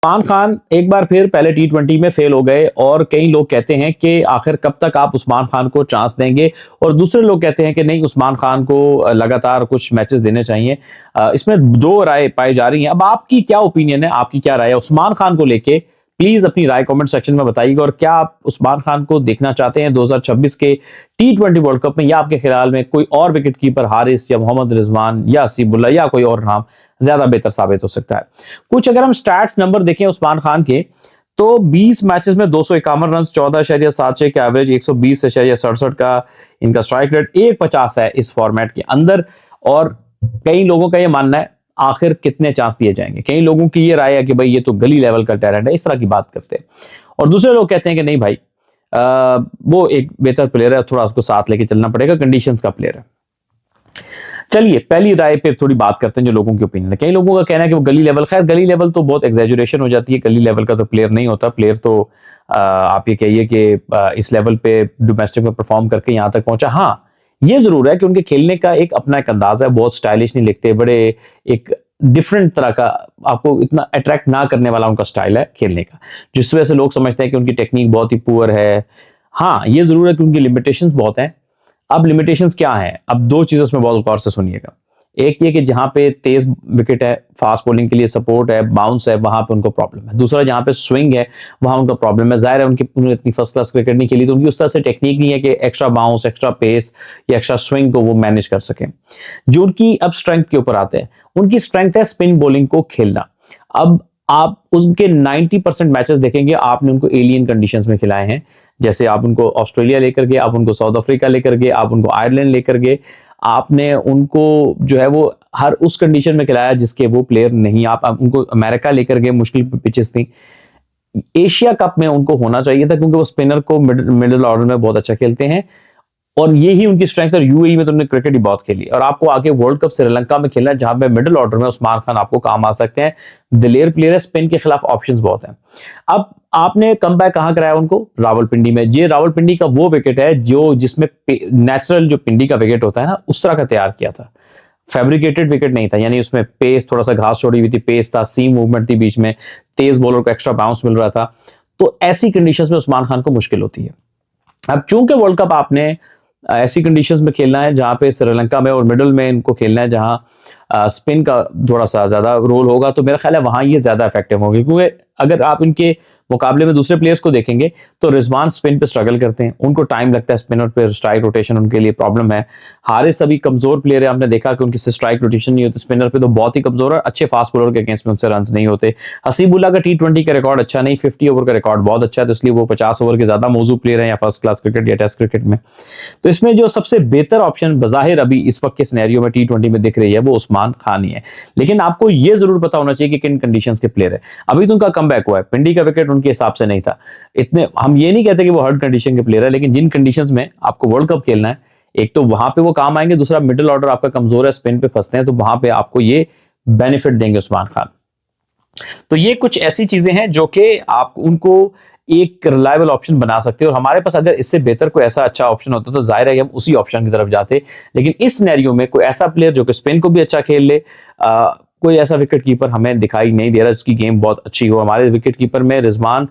उस्मान खान एक बार फिर पहले टी20 में फेल हो गए और कई लोग कहते हैं कि आखिर कब तक आप उस्मान खान को चांस देंगे और दूसरे लोग कहते हैं कि नहीं, उस्मान खान को लगातार कुछ मैचेस देने चाहिए। इसमें दो राय पाई जा रही हैं। अब आपकी क्या ओपिनियन है, आपकी क्या राय है उस्मान खान को लेके? प्लीज अपनी राय कमेंट सेक्शन में बताइएगा। और क्या आप उस्मान खान को देखना चाहते हैं 2026 के टी20 वर्ल्ड कप में, या आपके ख्याल में कोई और विकेट कीपर हारिस या मोहम्मद रिजवान या हसीबुल्ला या कोई और नाम ज्यादा बेहतर साबित हो सकता है? कुछ अगर हम स्टैट्स नंबर देखें उस्मान खान के, तो 20 मैचेस में 251 रन, 14.76 का एवरेज, 120.67 का इनका स्ट्राइक रेट, 150 है इस फॉर्मेट के अंदर। और कई लोगों का यह मानना है आखिर कितने चांस दिए जाएंगे। कई लोगों की यह राय है कि भाई ये तो गली लेवल का टैलेंट है, इस तरह की बात करते हैं। और दूसरे लोग कहते हैं कि नहीं भाई, वो एक बेहतर प्लेयर है, थोड़ा उसको साथ लेके चलना पड़ेगा, कंडीशंस का प्लेयर है। चलिए पहली राय पे थोड़ी बात करते हैं, जो लोगों की ओपिनियन है। कई लोगों का कहना है कि वो गली लेवल, खैर गली लेवल तो बहुत एग्जैजुरेशन हो जाती है, गली लेवल का तो प्लेयर नहीं होता। प्लेयर तो आप ये कहिए कि इस लेवल पे डोमेस्टिक में परफॉर्म करके यहां तक पहुंचा। हाँ, ये जरूर है कि उनके खेलने का एक अपना एक अंदाज है, बहुत स्टाइलिश नहीं लिखते, बड़े एक डिफरेंट तरह का, आपको इतना अट्रैक्ट ना करने वाला उनका स्टाइल है खेलने का, जिस वजह से लोग समझते हैं कि उनकी टेक्निक बहुत ही पुअर है। हाँ, ये जरूर है कि उनकी लिमिटेशंस बहुत हैं। अब लिमिटेशंस क्या हैं? अब दो चीजें उसमें बहुत गौर से सुनिएगा। एक ये कि जहां पे तेज विकेट है, फास्ट बॉलिंग के लिए सपोर्ट है, बाउंस है, वहां पे उनको प्रॉब्लम है। दूसरा, जहां पे स्विंग है वहां उनका प्रॉब्लम है। जाहिर है उन्होंने इतनी फर्स्ट क्लास क्रिकेट नहीं खेली, तो उनकी उस तरह से टेक्निक नहीं है कि एक्स्ट्रा बाउंस, एक्स्ट्रा पेस या एक्स्ट्रा स्विंग को वो मैनेज कर सके। जो उनकी अब स्ट्रेंथ के ऊपर आते हैं, उनकी स्ट्रेंथ है स्पिन बॉलिंग को खेलना। अब आप उसके 90% मैचेस देखेंगे, आपने उनको एलियन कंडीशंस में खिलाए हैं। जैसे आप उनको ऑस्ट्रेलिया लेकर गए, आप उनको साउथ अफ्रीका लेकर गए, आप उनको आयरलैंड लेकर गए, आपने उनको जो है वो हर उस कंडीशन में खिलाया जिसके वो प्लेयर नहीं। आप उनको अमेरिका लेकर गए, मुश्किल पिचेस थी। एशिया कप में उनको होना चाहिए था, क्योंकि वो स्पिनर को मिडिल ऑर्डर में बहुत अच्छा खेलते हैं और यही उनकी स्ट्रेंथ है। यूएई में तो उन्होंने क्रिकेट ही बहुत खेली, और आपको आगे वर्ल्ड कप श्रीलंका में खेलना है, जहां पे मिडिल ऑर्डर में उस्मान खान आपको काम आ सकते हैं। दिलेर प्लेयर है, स्पिन के खिलाफ ऑप्शंस बहुत हैं। अब आपने कमबैक कहां कराया उनको? रावलपिंडी में। ये रावलपिंडी का वो विकेट है जो जिसमें नेचुरल जो पिंडी का विकेट होता है ना, उस तरह का तैयार किया था। फैब्रिकेटेड विकेट नहीं था, यानी उसमें पेस, थोड़ा सा घास छोड़ी हुई थी, पेस था, सीम मूवमेंट थी बीच में, तेज बॉलर को एक्स्ट्रा बाउंस मिल रहा था। तो ऐसी कंडीशंस में उस्मान खान को मुश्किल होती है। अब चूंकि वर्ल्ड कप आपने ऐसी कंडीशंस में खेलना है जहां पे श्रीलंका में और मिडल में इनको खेलना है, जहां स्पिन का थोड़ा सा ज्यादा रोल होगा, तो मेरा ख्याल है वहां ये ज्यादा इफेक्टिव होगी। क्योंकि अगर आप इनके मुकाबले में दूसरे प्लेयर्स को देखेंगे तो रिजवान स्पिन पे स्ट्रगल करते हैं, उनको टाइम लगता है स्पिनर पे, स्ट्राइक रोटेशन उनके लिए प्रॉब्लम है। हारिस अभी कमजोर प्लेयर है, हमने देखा कि उनकी स्ट्राइक रोटेशन नहीं होती स्पिनर पे, तो बहुत ही कमजोर है। अच्छे फास्ट बॉलर के अगेंस्ट में उनसे रन नहीं होते। हसीबुल्ला का टी20 का रिकॉर्ड अच्छा नहीं, 50 ओवर का रिकॉर्ड बहुत अच्छा है, तो इसलिए वो 50 ओवर के ज्यादा मौजूद प्लेयर है या फर्स्ट क्लास क्रिकेट या टेस्ट क्रिकेट में। तो इसमें जो सबसे बेहतर ऑप्शन बजाहिर अभी इस वक्त के सिनेरियो में टी20 में दिख रही है वो उस्मान खान ही है। लेकिन आपको यह जरूर पता होना चाहिए कि किन कंडीशंस के प्लेयर है। अभी तो उनका कमबैक हुआ है, पिंडी का विकेट उनके हिसाब से नहीं था। इतने हम ये नहीं कहते कि वो हर्ड कंडीशन के प्लेयर है, लेकिन जिन कंडीशंस में आपको वर्ल्ड कप खेलना है, एक तो वहां पे वो काम आएंगे, दूसरा मिडिल ऑर्डर आपका कमजोर है, स्पिन पे फंसते हैं, तो वहां पे आपको ये बेनिफिट देंगे उस्मान खान। तो ये कुछ ऐसी चीजें हैं जो कि आप उनको एक रिलायबल ऑप्शन बना सकते हैं। और हमारे पास अगर इससे बेहतर कोई ऐसा अच्छा ऑप्शन होता तो जाहिर है कि हम उसी ऑप्शन की तरफ जाते। लेकिन इस सिनेरियो में कोई ऐसा प्लेयर जो कि स्पिन को भी अच्छा खेल ले, कोई ऐसा विकेट कीपर हमें दिखाई नहीं दे रहा जिसकी गेम बहुत अच्छी हो। हमारे विकेट कीपर में रिजवान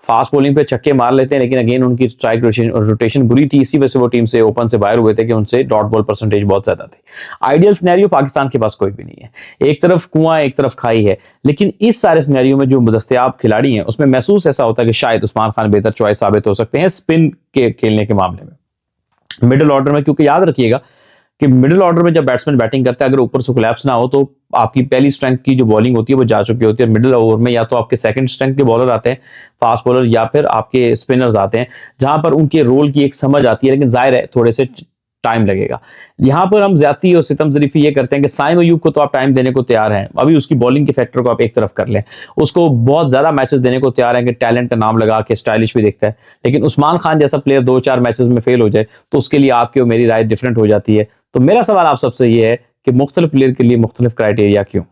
फास्ट बॉलिंग पे छक्के मार लेते हैं, लेकिन अगेन उनकी स्ट्राइक रोटेशन बुरी थी, इसी वजह से वो टीम से ओपन से बाहर हुए थे कि उनसे डॉट बॉल परसेंटेज बहुत ज्यादा थी। आइडियल सिनेरियो पाकिस्तान के पास कोई भी नहीं है, एक तरफ कुआं एक तरफ खाई है। लेकिन इस सारे सिनेरियो में जो दस्तयाब खिलाड़ी हैं उसमें महसूस ऐसा होता है कि शायद उस्मान खान बेहतर चॉइस साबित हो सकते हैं स्पिन के खेलने के मामले में। मिडिल ऑर्डर में, क्योंकि याद रखिएगा कि मिडिल ऑर्डर में जब बैट्समैन बैटिंग करता है, अगर ऊपर से कोलैप्स ना हो तो आपकी पहली स्ट्रेंथ की जो बॉलिंग होती है वो जा चुकी होती है। मिडिल ओवर में या तो आपके सेकंड स्ट्रेंथ के बॉलर आते हैं, फास्ट बॉलर, या फिर आपके स्पिनर्स आते हैं, जहां पर उनके रोल की एक समझ आती है। लेकिन जाहिर है थोड़े से टाइम लगेगा। यहां पर हम ज्यादती और सितम जरीफी ये करते हैं कि साइम अयूब को तो आप टाइम देने को तैयार हैं, अभी उसकी बॉलिंग के फैक्टर को आप एक तरफ कर लें, उसको बहुत ज्यादा मैचेस देने को तैयार हैं कि टैलेंट का नाम लगा के स्टाइलिश भी दिखता है। लेकिन उस्मान खान जैसा प्लेयर 2-4 मैचेस में फेल हो जाए तो उसके लिए आपकी और मेरी राय डिफरेंट हो जाती है। तो मेरा सवाल आप सबसे ये है कि मुख्तलिफ प्लेयर के लिए मुख्तलिफ क्राइटेरिया क्यों?